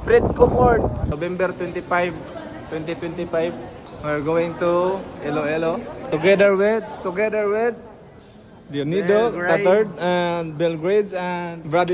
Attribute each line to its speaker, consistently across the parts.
Speaker 1: Fred Comfort. November 25, 2025. We're going to Iloilo. Together with Dionido, Tatard, and Belgrades, and Brad.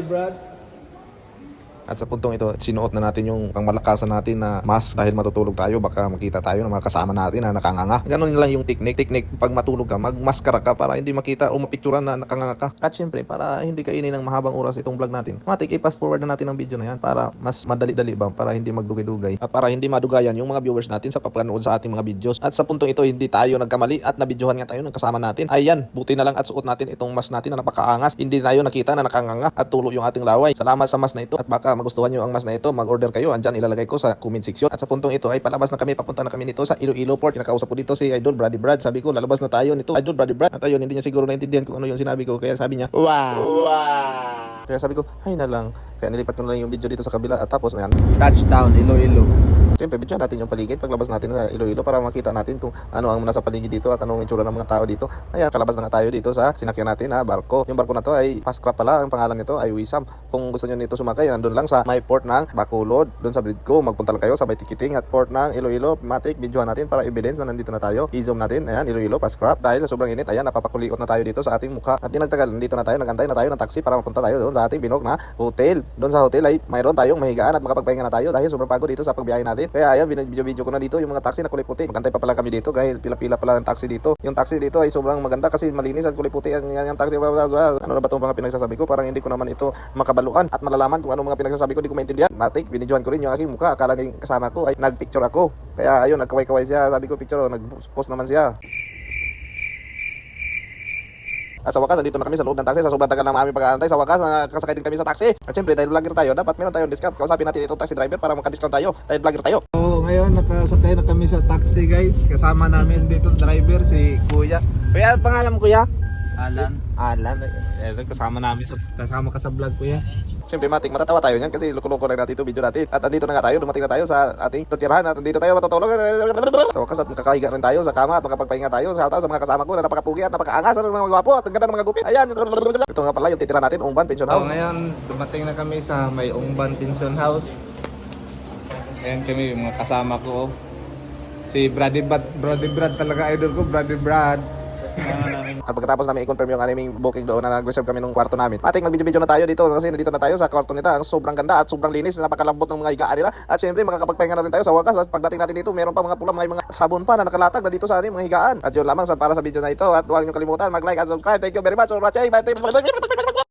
Speaker 2: At sa puntong ito, sinuot na natin yung pangmalakasan natin na mask dahil matutulog tayo, baka makita tayo ng mga kasama natin na nakanganga. Ganon lang yung technique. Pag matulog ka, magmaskara ka para hindi makita o mapicturan na nakanganga ka. At syempre, para hindi kainin ng mahabang oras itong vlog natin, matik i-fast forward na natin ang video na yan para mas madali-dali ba, para hindi magdugay-dugay at para hindi madugayan yung mga viewers natin sa papanood sa ating mga videos. At sa puntong ito, hindi tayo nagkamali at nabidyohan nga tayo ng kasama natin. Ayan, buti na lang at suot natin itong mask natin na napakaangas. Hindi tayo nakita na nakanganga at tulo yung ating laway. Salamat sa mask na ito at baka magustuhan nyo ang mask na ito, mag-order kayo. Andyan ilalagay ko sa comment section. At sa puntong ito ay palabas na kami, papunta na kami nito sa Iloilo Port. Kinakausap ko dito si Idol Brad. Sabi ko, lalabas na tayo nito. Idol Brad. At ayun, hindi niya siguro naintindihan kung ano yung sinabi ko. Kaya sabi niya, wow. Kaya sabi ko, hay na lang. Kaya nilipat ko na lang yung video dito sa kabila. At tapos, ayan.
Speaker 1: Touchdown, Iloilo.
Speaker 2: Siyempre, video natin yung paligid paglabas natin sa Iloilo para makita natin kung ano ang nasa paligid dito at anong itsura ng mga tao dito. Ayan, kalabas na nga tayo dito sa sinakyan natin na barko. Yung barko na to ay Fastcraft pala. Ang pangalan nito ay Wisam. Kung gusto nyo nito sumakay, nandun lang sa may port ng Bacolod. Doon sa Bridco, magpunta lang kayo sa may ticketing at port ng Iloilo. Matic, videohan natin para evidence na nandito na tayo. I-zoom natin. Ayan, Iloilo, Fastcraft. Dahil sa sobrang init, ayan, napapakuliot na tayo dito sa ating mukha. At dinagtagal, nandito na tayo, nagantay na tayo ng taxi para mapunta tayo doon sa ating binok na hotel. Doon sa hotel ay mayroon tayong mahigaan at makapagpahinga na tayo dahil sobrang pagod dito sa pagbiyahe natin. Kaya ayan, video ko na dito yung mga taxi na kulay puti. Magantay pa pala kami dito dahil pila-pila pala ang taxi dito. Yung taxi dito ay sobrang maganda kasi malinis at kulay puti ang taxi. Ano na ba itong mga pinagsasabi ko? Parang hindi ko naman ito makabaluan at malalaman kung ano mga pinagsasabi ko, hindi ko maintindihan. Matik, binidyohan ko rin yung aking mukha. Akala ng kasama ko ay nagpicture ako. Kaya ayun, nagkaway-kaway siya. Sabi ko picture, nag-post naman siya. At sa wakas, nandito na kami sa loob ng taxi. Sa sobrang tagal ng aming pag-aantay, sa wakas, nakasakay din kami sa taxi. At syempre, dahil vlogger tayo, dapat meron tayong discount. Kausapin natin itong taxi driver para makadiscount tayo. Dahil vlogger tayo.
Speaker 1: So, ngayon, nakasakay na kami sa taxi, guys. Kasama namin dito sa driver, si Kuya. Kuya, ang pangalan mo, Kuya? Alan. Kasama namin kasama ka sa vlog, Kuya.
Speaker 2: Siyempre, Matik, matatawa tayo niyan kasi loko-loko lang natin ito video natin. At andito na nga tayo, dumating na tayo sa ating tutirahan at andito tayo matutulog. Sa wakas at makakahiga rin tayo sa kama at makapagpahinga tayo. Shoutout sa mga kasama ko na napakapugi at napakaangas at mga gwapo at ang ganda ng mga gupit. Ayan, ito nga pala yung titirahan natin, Ungban Pension
Speaker 1: So,
Speaker 2: House.
Speaker 1: ngayon, dumating na kami sa may Ungban Pension House. Ayan kami, yung mga kasama ko. Si Brad talaga, idol ko, Brad.
Speaker 2: At pagkatapos namin i-confirm yung aming booking doon na nag-reserve kami ng kwarto namin. Matik, mag-video na tayo dito kasi nandito na tayo sa kwarto nila. Sobrang ganda at sobrang linis, napakalambot ng mga higaan nila. At syempre, makakapagpahinga na rin tayo sa wakas. Pagdating natin dito, meron pa mga pula, mga sabon pa na nakalatag na dito sa ating mga higaan. At yun lamang para sa video na ito. At huwag niyo kalimutan mag-like at subscribe. Thank you very much for watching. Bye.